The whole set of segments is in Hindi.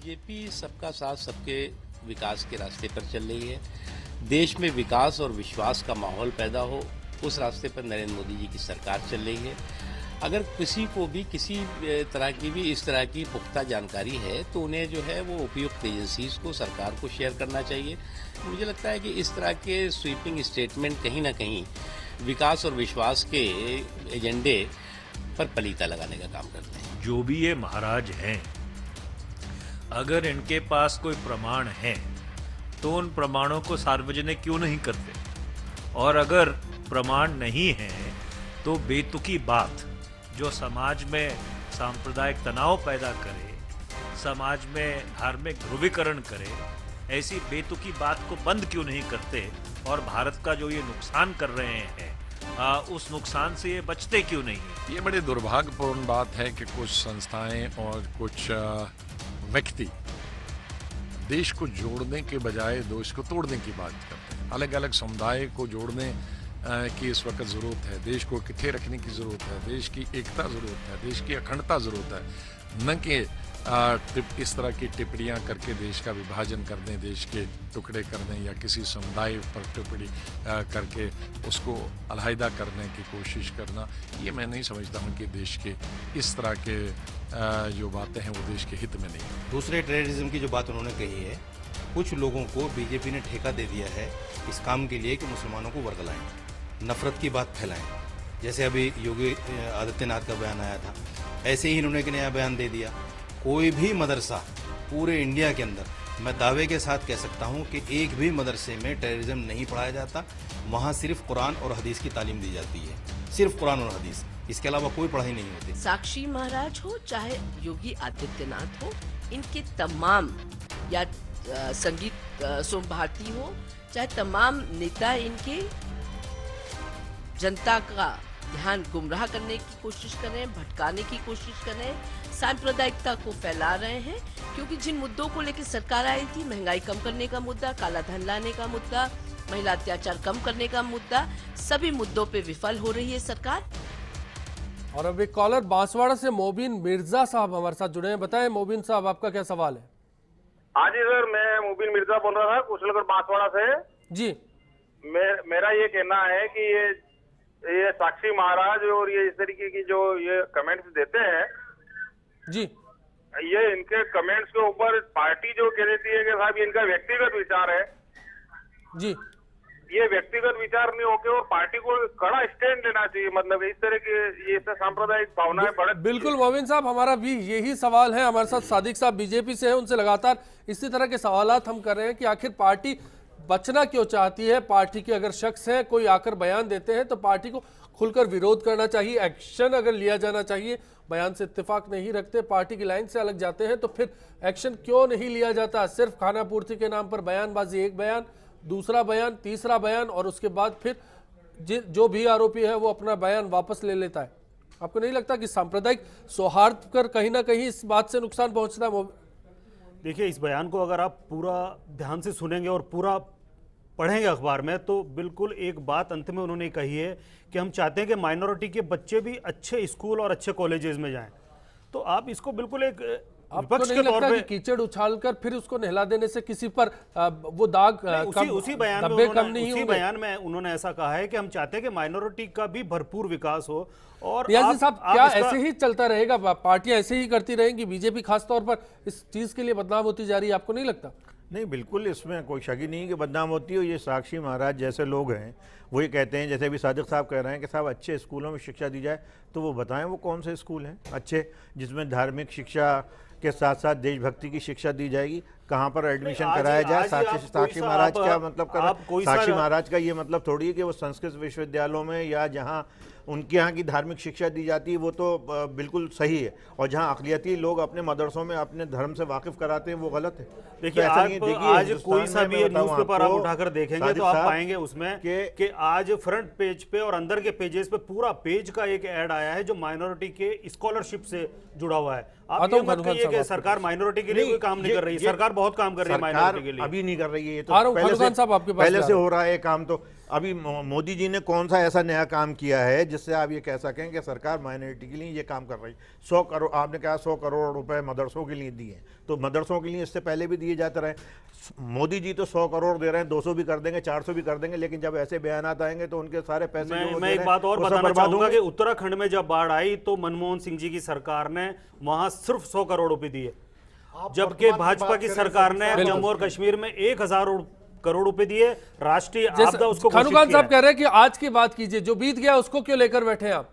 बीजेपी सबका साथ सबके विकास के रास्ते पर चल रही है। देश में विकास और विश्वास का माहौल पैदा हो, उस रास्ते पर नरेंद्र मोदी जी की सरकार चल रही है। अगर किसी को भी किसी तरह की भी इस तरह की पुख्ता जानकारी है तो उन्हें जो है वो उपयुक्त एजेंसीज को, सरकार को शेयर करना चाहिए। मुझे लगता है कि इस तरह के स्वीपिंग स्टेटमेंट कहीं ना कहीं विकास और विश्वास के एजेंडे पर पलीता लगाने का काम करते हैं। जो भी ये महाराज हैं, अगर इनके पास कोई प्रमाण है तो उन प्रमाणों को सार्वजनिक क्यों नहीं करते? और अगर प्रमाण नहीं है तो बेतुकी बात जो समाज में सांप्रदायिक तनाव पैदा करे, समाज में धार्मिक ध्रुवीकरण करे, ऐसी बेतुकी बात को बंद क्यों नहीं करते? और भारत का जो ये नुकसान कर रहे हैं उस नुकसान से ये बचते क्यों नहीं? ये बड़ी दुर्भाग्यपूर्ण बात है कि कुछ संस्थाएं और कुछ व्यक्ति देश को जोड़ने के बजाय देश को तोड़ने की बात करते हैं। अलग अलग समुदाय को जोड़ने की इस वक्त ज़रूरत है, देश को इकट्ठे रखने की ज़रूरत है, देश की एकता ज़रूरत है, देश की अखंडता ज़रूरत है, न कि इस तरह की टिप्पणियाँ करके देश का विभाजन कर दें, देश के टुकड़े कर दें या किसी समुदाय पर टिप्पणी करके उसको अलहदा करने की कोशिश करना। ये मैं नहीं समझता हूँ कि देश के इस तरह के जो बातें हैं वो देश के हित में नहीं। दूसरे टेररिज्म की जो बात उन्होंने कही है, कुछ लोगों को बीजेपी ने ठेका दे दिया है इस काम के लिए कि मुसलमानों को वर्गलाएं, नफरत की बात फैलाएं। जैसे अभी योगी आदित्यनाथ का बयान आया था, ऐसे ही इन्होंने एक नया बयान दे दिया। कोई भी मदरसा पूरे इंडिया के अंदर, मैं दावे के साथ कह सकता हूं कि एक भी मदरसे में टेररिज्म नहीं पढ़ाया जाता। वहां सिर्फ कुरान और हदीस की तालीम दी जाती है, सिर्फ कुरान और हदीस, इसके अलावा कोई पढ़ाई नहीं होती। साक्षी महाराज हो चाहे योगी आदित्यनाथ हो, इनके तमाम या संगीत सोम भारती हो, चाहे तमाम नेता इनके जनता का ध्यान गुमराह करने की कोशिश कर रहे हैं, भटकाने की कोशिश कर रहे हैं, सांप्रदायिकता को फैला रहे हैं। क्योंकि जिन मुद्दों को लेकर सरकार आई थी, महंगाई कम करने का मुद्दा, काला धन लाने का मुद्दा, महिला अत्याचार कम करने का मुद्दा, सभी मुद्दों पे विफल हो रही है सरकार। और अब एक कॉलर बांसवाड़ा से मोबिन मिर्जा साहब हमारे साथ जुड़े हैं। बताएं मोबिन साहब, आपका क्या सवाल है? हाँ जी सर, मैं मोबिन मिर्जा बोल रहा था कुशलगढ़ बांसवाड़ा से जी। मेरा ये कहना है कि ये साक्षी महाराज और ये इस तरीके की जो ये कमेंट्स देते हैं जी, ये इनके कमेंट्स के ऊपर पार्टी जो कह देती है कि साहब ये इनका व्यक्तिगत विचार है जी, ये व्यक्तिगत विचार नहीं होके और पार्टी को कड़ा स्टैंड लेना चाहिए। मतलब इस तरह की ये सांप्रदायिक भावनाएं बढ़। बिल्कुल मोबिन साहब, हमारा भी यही सवाल है। हमारे साथ सादिक साहब बीजेपी से हैं, उनसे लगातार इसी तरह के सवालात हम कर रहे हैं कि आखिर पार्टी बचना क्यों चाहती है। पार्टी के अगर शख्स हैं, कोई आकर बयान देते हैं तो पार्टी को खुलकर विरोध करना चाहिए, एक्शन अगर लिया जाना चाहिए। बयान से इत्तेफाक नहीं रखते, पार्टी की लाइन से अलग जाते हैं तो फिर एक्शन क्यों नहीं लिया जाता? सिर्फ खाना पूर्ति के नाम पर बयानबाजी, एक बयान, दूसरा बयान, तीसरा बयान, और उसके बाद फिर जो भी आरोपी है वो अपना बयान वापस ले लेता है। आपको नहीं लगता कि सांप्रदायिक सौहार्द पर कहीं ना कहीं इस बात से नुकसान पहुंचता है? देखिए, इस बयान को अगर आप पूरा ध्यान से सुनेंगे और पूरा पढ़ेंगे अखबार में तो बिल्कुल एक बात अंत में उन्होंने कही है कि हम चाहते हैं कि माइनॉरिटी के बच्चे भी अच्छे स्कूल और अच्छे कॉलेजेस में जाएं। तो आप इसको बिल्कुल एक विपक्ष के तौर पे कीचड़ उछालकर फिर उसको नहला देने से किसी पर वो दाग उसी बयान में उन्होंने ऐसा कहा है कि हम चाहते हैं कि माइनॉरिटी का भी भरपूर विकास हो। और साहब, क्या ऐसे ही चलता रहेगा? पार्टियां ऐसे ही करती रहेंगी? बीजेपी खासतौर पर इस चीज के लिए बदनाम होती जा रही है, आपको नहीं लगता? नहीं, बिल्कुल इसमें कोई शक ही नहीं कि बदनाम होती है। ये साक्षी महाराज जैसे लोग हैं वो ये कहते हैं, जैसे अभी सादिक साहब कह रहे हैं कि साहब अच्छे स्कूलों में शिक्षा दी जाए, तो वो बताएं वो कौन से स्कूल हैं अच्छे जिसमें धार्मिक शिक्षा के साथ साथ देशभक्ति की शिक्षा दी जाएगी। कहाँ पर एडमिशन कराया जाए? साक्षी महाराज क्या मतलब साक्षी महाराज का ये मतलब थोड़ी है कि वो संस्कृत विश्वविद्यालयों में या जहाँ उनके यहाँ की धार्मिक शिक्षा दी जाती है वो तो बिल्कुल सही है, और जहाँ अक़लियती लोग अपने मदरसों में अपने धर्म से वाकिफ कराते हैं वो गलत है। देखिए, आज कोई सा भी न्यूज़पेपर आप उठाकर देखेंगे तो आप पाएंगे उसमें कि आज फ्रंट पेज पे और अंदर के पेजेस पे पूरा पेज का एक ऐड आया है जो माइनॉरिटी के स्कॉलरशिप से जुड़ा हुआ है। आप ये मत कहिए कि सरकार माइनॉरिटी के लिए कोई काम नहीं कर रही, सरकार सरकार बहुत काम कर रही है सरकार माइनॉरिटी के लिए। अभी नहीं कर रही है, ये तो आ रहा हूं, पहले खान से खान साहब आपके पास पहले जा से रहा हो रहा है काम। तो अभी मोदी जी ने कौन सा ऐसा नया काम किया है जिससे आप ये कह सकें कि सरकार माइनॉरिटी के लिए ये काम कर रही है? 100 करोड़, आपने कहा 100 करोड़ रुपए मदरसों के लिए दिए, तो मदरसों के लिए इससे पहले भी दिए जाते रहे। मोदी जी तो 100 करोड़ दे रहे हैं, 200 भी कर देंगे, 400 भी कर देंगे, लेकिन जब ऐसे बयानात आएंगे तो उनके सारे पैसे जो वो मैं दे एक रहे बात हैं, और वो सब बताना बर्बाद चाहूंगा होंगे। कि उत्तराखंड में जब बाढ़ आई तो मनमोहन सिंह जी की सरकार ने वहां सिर्फ 100 करोड़ रुपए दिए, जबकि भाजपा की सरकार ने जम्मू और कश्मीर में 1000 करोड़ रुपए दिए। राष्ट्रीय आपदा उसको खान घोषित खान किया साहब है। कह रहे हैं कि आज की बात कीजिए, जो बीत गया उसको क्यों लेकर बैठे हैं आप?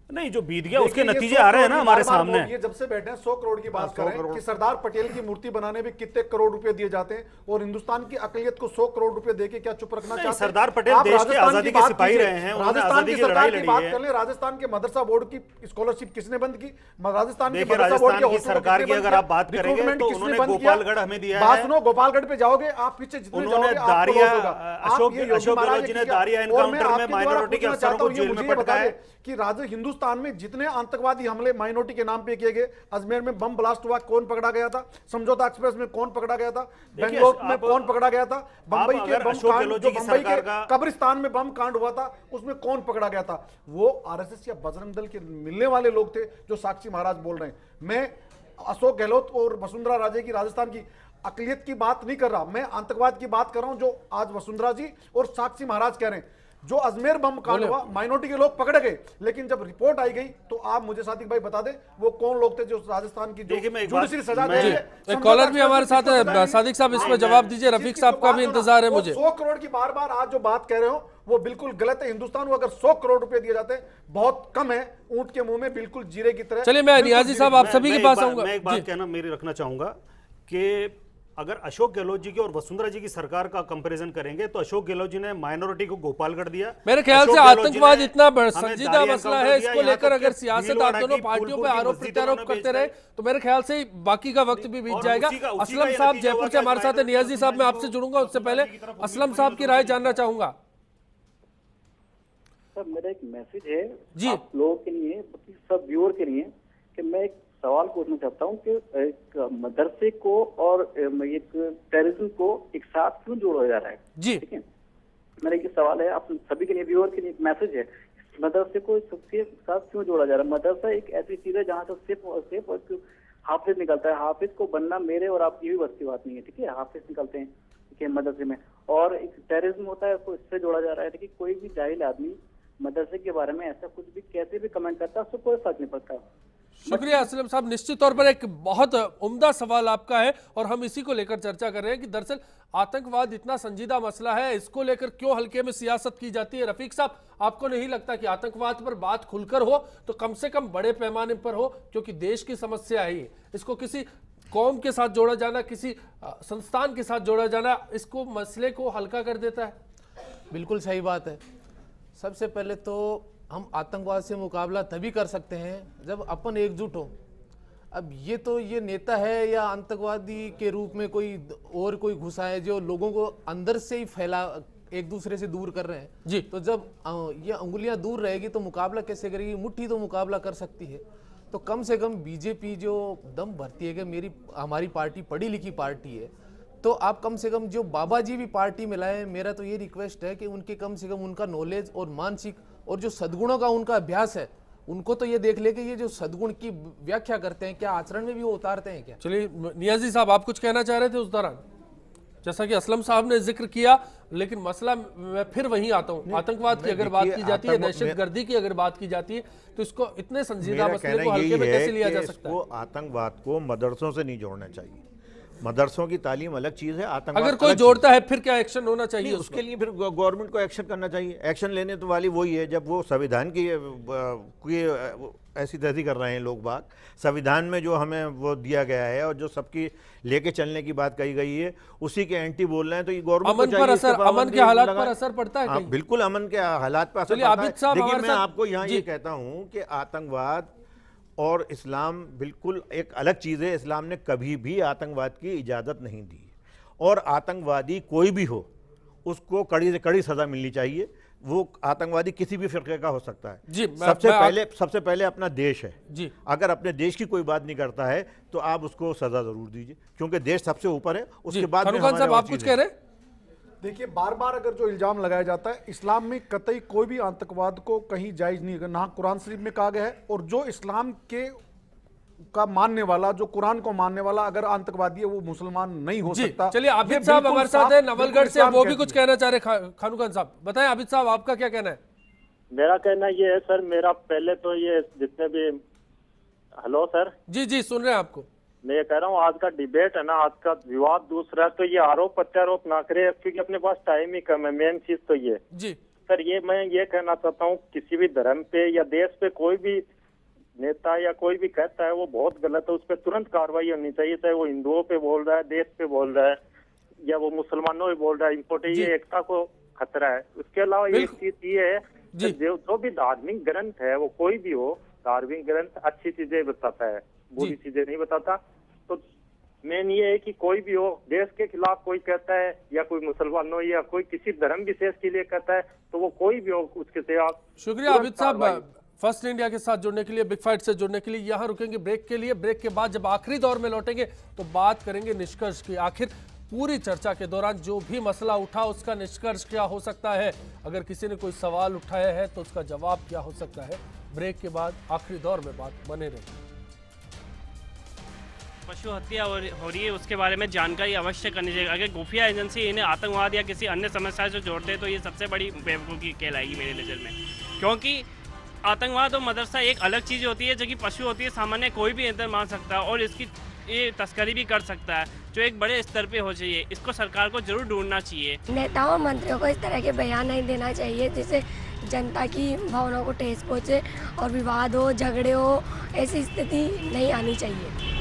नहीं, जो बीत गया उसके देखिए, ये नतीजे 100 आ रहे हैं ना करोड़ हमारे की बार-बार सामने। ये जब से बैठे हैं 100 करोड़ की बात 100 करें करोड़। कि सरदार पटेल की मूर्ति बनाने में कितने करोड़ रुपए दिए जाते हैं, और हिंदुस्तान की अकलियत को 100 करोड़ रुपए देके क्या चुप रखना चाहते हैं? सरदार पटेल आप देश की राजस्थान आजादी के बात सिपाही कीजिए। रहे हैं, उन्होंने राजस्थान आजादी की की लड़ाई सरकार की लड़ी बात है। कर ले, राजस्थान के मदरसा बोर्ड की स्कॉलरशिप किसने बंद की? राजस्थान के देखिए, मदरसा बोर्ड राजस्थान की हॉस्टल को सरकार किसने की बंद अगर किया? आप बात करेंगे रिक्रूटमेंट तो किसने उन्होंने बंद किया? गोपालगढ़ हमें दिया बात है। सुनो, गोपालगढ़ पे जाओगे आप, पीछे जितने उन्होंने जाओगे आपको दारिया, लॉस होगा। आप अशोक ये योगी अशोक महाराज गहलोत जी ने किया। दारिया और मैं एनकाउंटर में आपके द्वारा माइनॉरिटी के पूछना अफसरों चाहता को हूं, ये जेल में मुझे ये बता पटकाया। दे कि हिंदुस्तान में जितने आतंकवादी हमले माइनॉरिटी के नाम पे किए गए, अजमेर में बम ब्लास्ट हुआ, कौन पकड़ा गया था? समझौता एक्सप्रेस में कौन पकड़ा गया था? बेंगलोर में कौन पकड़ा गया था? बंबई के बम कांड, जो बंबई के कब्रिस्तान में बम कांड हुआ था, उसमें कौन पकड़ा गया था? वो आरएसएस या बजरंग दल के मिलने वाले लोग थे जो साक्षी महाराज बोल रहे हैं। मैं अशोक गहलोत और वसुंधरा राजे की, राजस्थान की अकलियत की बात नहीं कर रहा, मैं आतंकवाद की बात कर रहा हूं, जो आज वसुंधरा जी और साक्षी महाराज कह रहे हैं। जो अजमेर बम कांड हुआ, माइनॉरिटी के लोग पकड़े गए, लेकिन जब रिपोर्ट आई गई तो आप मुझे सादिक भाई बता दें वो कौन लोग थे जो राजस्थान की जुडिशरी सजा दे रहे हैं। एक कॉलर भी हमारे साथ है, सादिक साहब इसमें जवाब दीजिए, रफीक साहब का भी इंतजार है मुझे। 100 करोड़ की बार बार आज जो बात कह रहे हो वो बिल्कुल गलत है। हिंदुस्तान को अगर 100 करोड़ रुपए दिए जाते हैं, बहुत कम है, ऊंट के मुंह में बिल्कुल जीरे की तरह। चलिए मैं नियाजी साहब आप सभी के पास आऊंगा। मैं एक बात कहना मेरी रखना चाहूंगा कि अगर अशोक गहलोत जी की और वसुंधरा जी की सरकार का कंपैरिजन करेंगे तो अशोक गहलोत जी ने माइनॉरिटी को गोपालगढ़ दिया। मेरे ख्याल से आतंकवाद इतना संजीदा मसला है, इसको लेकर अगर सियासत आप दोनों पार्टियों पे आरोप प्रत्यारोप करते रहे तो मेरे ख्याल से बाकी का वक्त भी बीत जाएगा। असलम साहब जयपुर से हमारे साथ है, नियाजी साहब मैं आपसे जुड़ूंगा, उससे पहले असलम साहब की राय जानना चाहूंगा। सर मेरा एक मैसेज है जी, आप लोगों के लिए, सब व्यूअर के लिए, कि मैं एक सवाल पूछना चाहता हूं कि एक मदरसे को और एक टेररिज्म को एक साथ क्यों जोड़ा जा रहा है? जी ठीक है, मेरा एक सवाल है आप सभी के लिए, व्यूअर के लिए एक मैसेज है, मदरसे को सबके साथ क्यों जोड़ा जा रहा है? मदरसा एक ऐसी चीज है जहाँ से सिर्फ हाफिज निकलता है। हाफिज को बनना मेरे और आपकी भी बस की बात नहीं है, ठीक है, हाफिज निकलते हैं ठीक है मदरसे में, और एक टेररिज्म होता है, उसको इससे जोड़ा जा रहा है। ठीक है, कोई भी जाहिल आदमी मदरसे के बारे में ऐसा कुछ भी कैसे भी कमेंट करता है, उसको कोई फर्क नहीं पड़ता। शुक्रिया असलम साहब, निश्चित तौर पर एक बहुत उम्दा सवाल आपका है और हम इसी को लेकर चर्चा कर रहे हैं कि दरअसल आतंकवाद इतना संजीदा मसला है, इसको लेकर क्यों हल्के में सियासत की जाती है। रफीक साहब, आपको नहीं लगता कि आतंकवाद पर बात खुलकर हो तो कम से कम बड़े पैमाने पर हो, क्योंकि देश की समस्या है ये, इसको किसी कौम के साथ जोड़ा जाना, किसी संस्थान के साथ जोड़ा जाना, इसको मसले को हल्का कर देता है? बिल्कुल सही बात है। सबसे पहले तो हम आतंकवाद से मुकाबला तभी कर सकते हैं जब अपन एकजुट हो। अब ये नेता है या आतंकवादी के रूप में कोई घुसा है जो लोगों को अंदर से ही फैला, एक दूसरे से दूर कर रहे हैं जी। तो जब ये अंगुलियां दूर रहेगी तो मुकाबला कैसे करेगी? मुट्ठी तो मुकाबला कर सकती है। तो कम से कम बीजेपी जो दम भरती है कि हमारी पार्टी पढ़ी लिखी पार्टी है, तो आप कम से कम जो बाबा जी भी पार्टी में लाए, मेरा तो ये रिक्वेस्ट है कि उनके कम से कम उनका नॉलेज और मानसिक और जो सद्गुणों का उनका अभ्यास है, उनको तो ये देख ले कि ये जो सद्गुण की व्याख्या करते हैं क्या आचरण में भी वो उतारते हैं क्या? चलिए नियाजी साहब, आप कुछ कहना चाह रहे थे उस दौरान, जैसा कि असलम साहब ने जिक्र किया, लेकिन मसला मैं फिर वहीं आता हूँ, आतंकवाद की अगर बात की जाती है, दहशतगर्दी की अगर बात की जाती है, तो इसको इतने संजीदा मसले को हल्के में कैसे लिया जा सकता है? आतंकवाद को मदरसों से नहीं जोड़ना चाहिए। मदरसों की तालीम अलग चीज है, आतंकवाद अगर कोई जोड़ता है फिर क्या एक्शन होना चाहिए? उसके लिए फिर गवर्नमेंट को एक्शन करना चाहिए। एक्शन लेने तो वाली वही है जब वो संविधान की ऐसी तैसी कर रहे हैं लोग बाग, संविधान में जो हमें वो दिया गया है और जो सबकी लेके चलने की बात कही गई है उसी के एंटी बोल रहे हैं, तो ये गवर्नमेंट अमन पर असर, अमन के हालात पर असर पड़ता है कहीं? बिल्कुल अमन के हालात पर असर पड़ता है। देखिए मैं आपको यहाँ ये कहता हूँ कि आतंकवाद और इस्लाम बिल्कुल एक अलग चीज़ है। इस्लाम ने कभी भी आतंकवाद की इजाज़त नहीं दी, और आतंकवादी कोई भी हो उसको कड़ी से कड़ी सज़ा मिलनी चाहिए। वो आतंकवादी किसी भी फिरके का हो सकता है। जी, सबसे पहले अपना देश है जी। अगर अपने देश की कोई बात नहीं करता है तो आप उसको सजा जरूर दीजिए, क्योंकि देश सबसे ऊपर है, उसके बाद में खान साहब आप कुछ कह रहे हैं? देखिए, बार बार अगर जो इल्जाम लगाया जाता है, इस्लाम में कतई कोई भी आतंकवाद को कहीं जायज नहीं है, ना कुरान शरीफ में कहा गया है। और जो इस्लाम के का मानने वाला, जो कुरान को मानने वाला अगर आतंकवादी है, वो मुसलमान नहीं हो सकता। चलिए, आबिद साहब हमारे साथ है नवलगढ़ से, वो भी कुछ कहना चाह रहे। खानू खान साहब बताएं, आबिद साहब आपका क्या कहना है? मेरा कहना ये है सर, मेरा पहले तो ये जितने भी, हेलो सर, जी जी सुन रहे हैं आपको। मैं ये कह रहा हूँ, आज का डिबेट है ना, आज का विवाद दूसरा है, तो ये आरोप प्रत्यारोप ना करे, क्योंकि अपने पास टाइम ही कम है। मेन चीज तो ये जी सर, ये मैं ये कहना चाहता हूँ, किसी भी धर्म पे या देश पे कोई भी नेता या कोई भी कहता है वो बहुत गलत है, उस पर तुरंत कार्रवाई होनी चाहिए, चाहे वो हिंदुओं पे बोल रहा है, देश पे बोल रहा है, या वो मुसलमानों पे बोल रहा है। इम्पोर्टेंट ये एकता को खतरा है। उसके अलावा एक चीज ये है, जो भी धार्मिक ग्रंथ है, वो कोई भी हो, धार्मिक ग्रंथ अच्छी चीजें बताता है, बुरी चीजें नहीं बताता। तो मेन ये है कि कोई भी हो, देश के खिलाफ कोई कहता है, या कोई मुसलमान हो, या कोई किसी धर्म विशेष के लिए कहता है, तो वो कोई भी हो, उसके खिलाफ। शुक्रिया आबिद साहब फर्स्ट इंडिया के साथ जुड़ने के लिए, बिग फाइट से जुड़ने के लिए। यहाँ रुकेंगे ब्रेक के लिए। ब्रेक के बाद जब आखिरी दौर में लौटेंगे तो बात करेंगे निष्कर्ष की। आखिर पूरी चर्चा के दौरान जो भी मसला उठा, उसका निष्कर्ष क्या हो सकता है? अगर किसी ने कोई सवाल उठाया है तो उसका जवाब क्या हो सकता है? ब्रेक के बाद आखिरी दौर में बात, बने रहे। पशु हत्या हो रही है, उसके बारे में जानकारी अवश्य करनी चाहिए। अगर खुफिया एजेंसी इन्हें आतंकवाद या किसी अन्य समस्या से जोड़ते हैं तो ये सबसे बड़ी बेवकूफ़ी कहलाएगी मेरी नज़र में, क्योंकि आतंकवाद और मदरसा एक अलग चीज़ होती है, जो कि पशु होती है, सामान्य कोई भी अंदर मान सकता है और इसकी ये तस्करी भी कर सकता है, जो एक बड़े स्तर पे हो चाहिए। इसको सरकार को जरूर ढूंढना चाहिए। नेताओं मंत्रियों को इस तरह के बयान नहीं देना चाहिए जिससे जनता की भावनाओं को ठेस पहुँचे और विवाद हो, झगड़े हो, ऐसी स्थिति नहीं आनी चाहिए।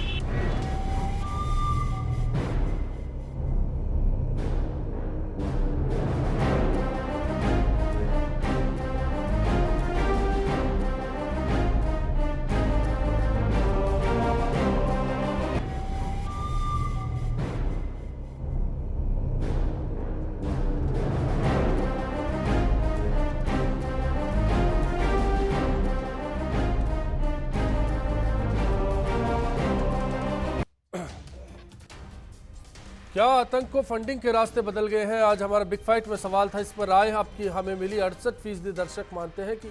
क्या आतंक को फंडिंग के रास्ते बदल गए हैं? आज हमारा बिग फाइट में सवाल था, इस पर राय आपकी हमें मिली। 68% दर्शक मानते हैं कि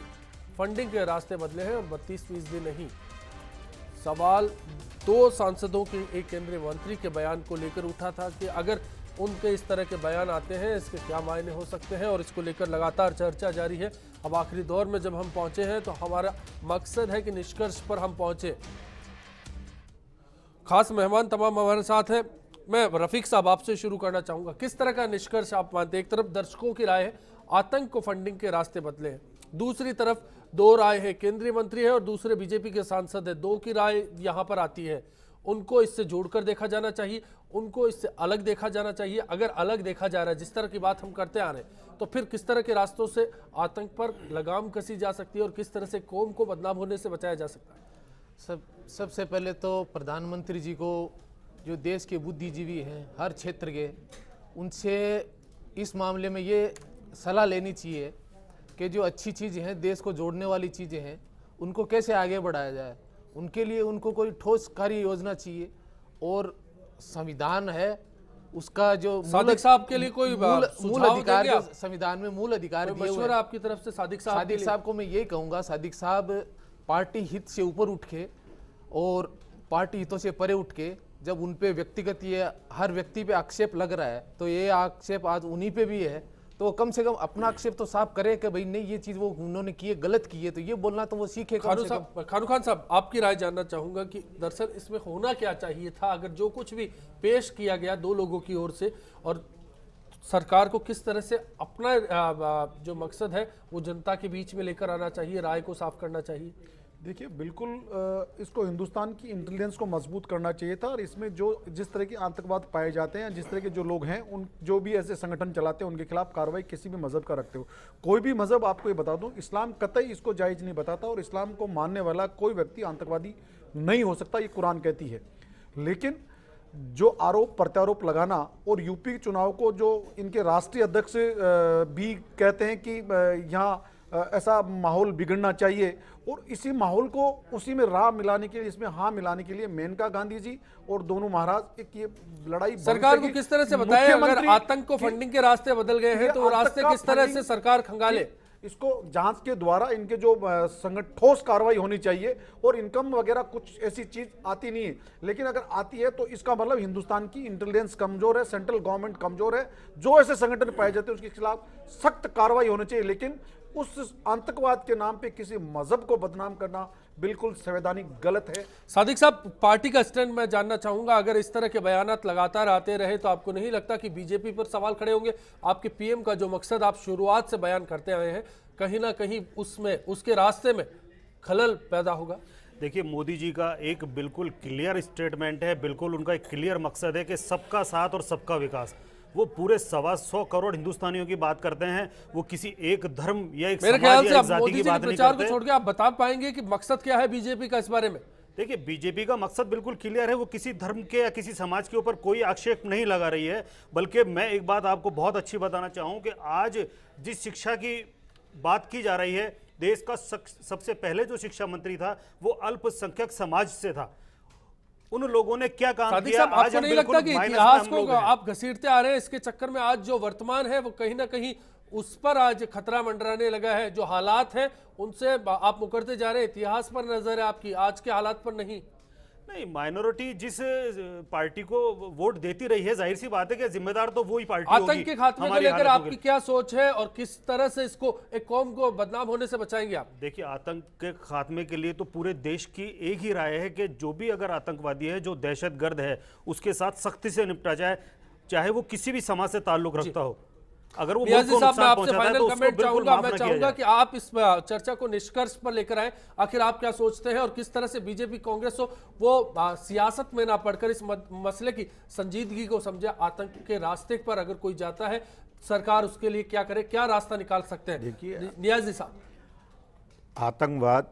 फंडिंग के रास्ते बदले हैं और 32% नहीं। सवाल 2 सांसदों के एक केंद्रीय मंत्री के बयान को लेकर उठा था कि अगर उनके इस तरह के बयान आते हैं, इसके क्या मायने हो सकते हैं, और इसको लेकर लगातार चर्चा जारी है। अब आखिरी दौर में जब हम पहुंचे हैं तो हमारा मकसद है कि निष्कर्ष पर हम पहुंचे। खास मेहमान तमाम हमारे साथ हैं। मैं रफीक साहब आपसे शुरू करना चाहूंगा, किस तरह का निष्कर्ष आप मानते हैं? एक तरफ दर्शकों की राय है आतंक को फंडिंग के रास्ते बदले हैं, दूसरी तरफ 2 राय है, केंद्रीय मंत्री है और दूसरे बीजेपी के सांसद है। 2 की राय यहां पर आती है, उनको इससे जोड़कर देखा जाना चाहिए, उनको इससे अलग देखा जाना चाहिए। अगर अलग देखा जा रहा है, जिस तरह की बात हम करते आ रहे हैं, तो फिर किस तरह के रास्तों से आतंक पर लगाम कसी जा सकती है और किस तरह से कौम को बदनाम होने से बचाया जा सकता है? सबसे पहले तो प्रधानमंत्री जी को, जो देश के बुद्धिजीवी हैं हर क्षेत्र के, उनसे इस मामले में ये सलाह लेनी चाहिए कि जो अच्छी चीज़ें हैं, देश को जोड़ने वाली चीज़ें हैं, उनको कैसे आगे बढ़ाया जाए। उनके लिए उनको कोई ठोस कार्य योजना चाहिए। और संविधान है, उसका जो सादिक साहब के लिए कोई मूल अधिकार, जो संविधान में मूल अधिकार दिए हुए हैं, आपकी तरफ से सादिक साहब को मैं ये कहूँगा, सादिक साहब पार्टी हित से ऊपर उठ के और पार्टी हितों से परे उठ के, जब उन पे व्यक्तिगत ये हर व्यक्ति पे आक्षेप लग रहा है, तो ये आक्षेप आज उन्हीं पे भी है, तो कम से कम अपना आक्षेप तो साफ करे कि भाई नहीं, ये चीज़ वो उन्होंने की है, गलत की है, तो ये बोलना तो वो सीखे। खानू खान साहब आपकी राय जानना चाहूंगा कि दरअसल इसमें होना क्या चाहिए था? अगर जो कुछ भी पेश किया गया 2 लोगों की ओर से, और सरकार को किस तरह से अपना जो मकसद है वो जनता के बीच में लेकर आना चाहिए, राय को साफ करना चाहिए। देखिए, बिल्कुल इसको हिंदुस्तान की इंटेलिजेंस को मजबूत करना चाहिए था। और इसमें जो जिस तरह के आतंकवाद पाए जाते हैं, जिस तरह के जो लोग हैं, उन जो भी ऐसे संगठन चलाते हैं, उनके खिलाफ कार्रवाई किसी भी मजहब का रखते हो, कोई भी मजहब, आपको ये बता दूं, इस्लाम कतई इसको जायज़ नहीं बताता और इस्लाम को मानने वाला कोई व्यक्ति आतंकवादी नहीं हो सकता, ये कुरान कहती है। लेकिन जो आरोप प्रत्यारोप लगाना और यूपी चुनाव को जो इनके राष्ट्रीय अध्यक्ष भी कहते हैं कि यहाँ ऐसा माहौल बिगड़ना चाहिए, और इसी माहौल को उसी में राह मिलाने के लिए, इसमें हाँ मिलाने के लिए मेनका गांधी जी और दोनों महाराज एक ये लड़ाई सरकार को किस तरह से बताएं, अगर आतंक को फंडिंग के रास्ते बदल गए हैं तो रास्ते किस तरह से सरकार खंगाले? इसको जांच के द्वारा इनके जो ठोस कार्रवाई होनी चाहिए, और इनकम वगैरह कुछ ऐसी चीज आती नहीं है, लेकिन अगर आती है तो इसका मतलब हिंदुस्तान की इंटेलिजेंस कमजोर है, सेंट्रल गवर्नमेंट कमजोर है। जो ऐसे संगठन पाए जाते हैं उसके खिलाफ सख्त कार्रवाई होनी चाहिए, लेकिन उस आतंकवाद के नाम पे किसी मजहब को बदनाम करना बिल्कुल संवैधानिक गलत है। सादिक साहब, पार्टी का स्टैंड मैं जानना चाहूंगा, अगर इस तरह के बयानात लगातार आते रहे तो आपको नहीं लगता कि बीजेपी पर सवाल खड़े होंगे? आपके पीएम का जो मकसद आप शुरुआत से बयान करते आए हैं, कहीं ना कहीं उसमें, उसके रास्ते में खलल पैदा होगा? देखिए, मोदी जी का एक बिल्कुल क्लियर स्टेटमेंट है, बिल्कुल उनका एक क्लियर मकसद है कि सबका साथ और सबका विकास। वो पूरे 125 करोड़ हिंदुस्तानियों की बात करते हैं, वो किसी एक धर्म या एक मेरे समाज ख्याल से या आप एक जाति मोदी की जी बात के नहीं प्रचार को करते। छोड़ के आप बता पाएंगे कि मकसद क्या है बीजेपी का इस बारे में? देखिए, बीजेपी का मकसद बिल्कुल क्लियर है, वो किसी धर्म के या किसी समाज के ऊपर कोई आक्षेप नहीं लगा रही है। बल्कि मैं एक बात आपको बहुत अच्छी बताना चाहूँ कि आज जिस शिक्षा की बात की जा रही है, देश का सबसे पहले जो शिक्षा मंत्री था वो अल्पसंख्यक समाज से था। उन लोगों ने क्या काम किया? आज आपको नहीं लगता कि इतिहास को आप घसीटते आ रहे हैं, इसके चक्कर में आज जो वर्तमान है वो कहीं ना कहीं उस पर आज खतरा मंडराने लगा है? जो हालात हैं उनसे आप मुकरते जा रहे हैं, इतिहास पर नजर है आपकी, आज के हालात पर नहीं। नहीं, माइनॉरिटी जिस पार्टी को वोट देती रही है, जाहिर सी बात है कि जिम्मेदार तो वही पार्टी होगी। आतंक के खात्मे को लेकर आपकी क्या सोच है और किस तरह से इसको एक कौम को बदनाम होने से बचाएंगे आप? देखिए, आतंक के खात्मे के लिए तो पूरे देश की एक ही राय है कि जो भी अगर आतंकवादी है, जो दहशतगर्द है, उसके साथ सख्ती से निपटा जाए, चाहे वो किसी भी समाज से ताल्लुक रखता हो। अगर वो मुल्क को नुकसान पहुंचाता है तो उसको बिल्कुल माफ ना किया जाए। मैं चाहूंगा कि आप इस चर्चा को निष्कर्ष पर लेकर आए, आखिर आप क्या सोचते हैं और किस तरह से बीजेपी कांग्रेस हो वो सियासत में ना पड़कर इस मसले की संजीदगी को समझे। आतंक के रास्ते पर अगर कोई जाता है, सरकार उसके लिए क्या करे, क्या रास्ता निकाल सकते हैं? देखिए, नियाजी साहब, आतंकवाद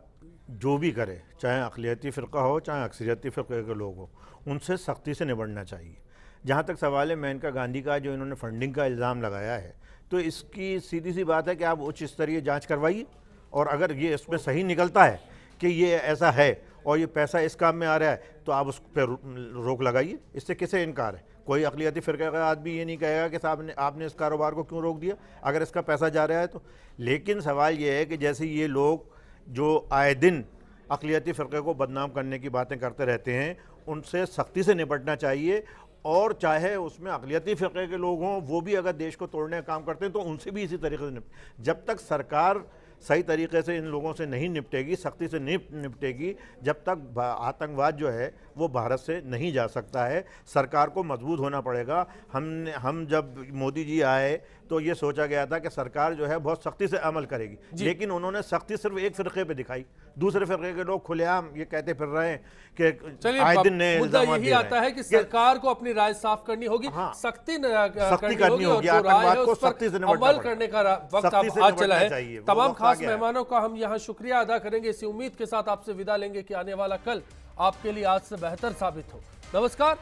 जो भी करे, चाहे अक़लियती फ़िरका हो चाहे अक्सरियती फ़िरके के लोग हो, उनसे सख्ती से निपटना चाहिए। जहाँ तक सवाल है मेनका गांधी का, जो इन्होंने फंडिंग का इल्ज़ाम लगाया है, तो इसकी सीधी सी बात है कि आप उच्च स्तरीय जांच करवाइए, और अगर ये इसमें सही निकलता है कि ये ऐसा है और ये पैसा इस काम में आ रहा है, तो आप उस पर रोक लगाइए। इससे किसे इनकार है? कोई अक़लियती फ़िरके का आदमी ये नहीं कहेगा कि साहब ने आपने इस कारोबार को क्यों रोक दिया, अगर इसका पैसा जा रहा है तो। लेकिन सवाल ये है कि जैसे ये लोग जो आए दिन अक़लियती फ़िरके को बदनाम करने की बातें करते रहते हैं, उनसे सख्ती से निपटना चाहिए। और चाहे उसमें अक़लियती फ़िरके के लोग हों, वो भी अगर देश को तोड़ने का काम करते हैं तो उनसे भी इसी तरीके से जब तक सरकार सही तरीके से इन लोगों से नहीं निपटेगी, सख्ती से निपटेगी, जब तक आतंकवाद जो है वो भारत से नहीं जा सकता है। सरकार को मजबूत होना पड़ेगा। हम जब मोदी जी आए तो ये सोचा गया था कि सरकार जो है बहुत सख्ती से अमल करेगी, लेकिन उन्होंने सख्ती सिर्फ एक फ़िरके पे दिखाई। दूसरे फ़िरके के लोग खुलेआम ये कहते फिर रहे हैं कि आए दिन नए इल्ज़ाम दे रहे हैं। यही आता है कि सरकार को अपनी राय साफ करनी होगी, सख्ती करनी होगी, आतंकवाद को सख्ती से अमल करने का वक्त अब आ चला है। तमाम खास मेहमानों का हम यहाँ शुक्रिया अदा करेंगे। इसी उम्मीद के साथ आपसे विदा लेंगे कि आने वाला कल आपके लिए आज से बेहतर साबित हो। नमस्कार।